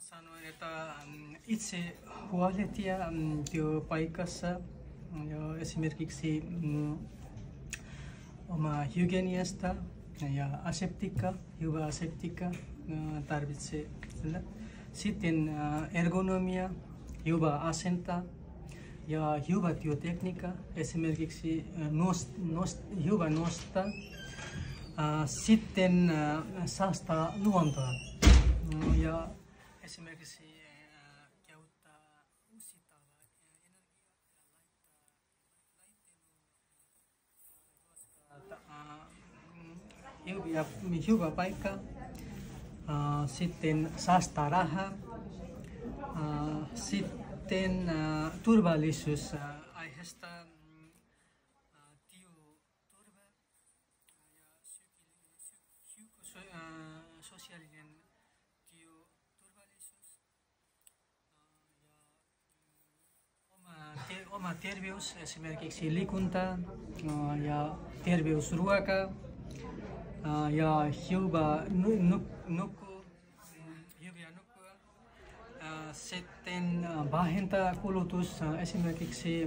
sanoin, että itse huolehtia työpaikassa ja esimerkiksi oma hygieniasta ja hyvä aseptiikka tarvitsee. Sitten ergonomia, hyvä asenta ja hyvä työtekniikka, esimerkiksi hyvä nostaa. Sitten säästää luontoa ja esimerkiksi käyttää uusiutuvaa energiaa, hyvä paikka. Sitten säästää rahaa. Sitten turvallisuus aiheesta työturva ja sosiaalinen työturvallisuus ja oma terveys, esimerkiksi liikunta ja terveysruoka ja hyvä nukkua. Sitten vähentää kulutus, esimerkiksi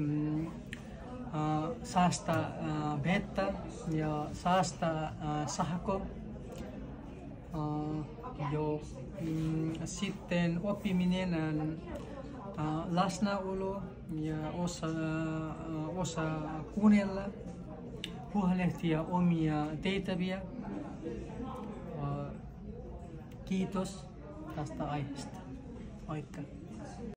säästää vettä ja säästää sähköä. Sitten oppiminen, läsnäolo ja osa kuunnella, huolehtia omia tehtäviä. Kiitos tästä aiheesta. Moikka!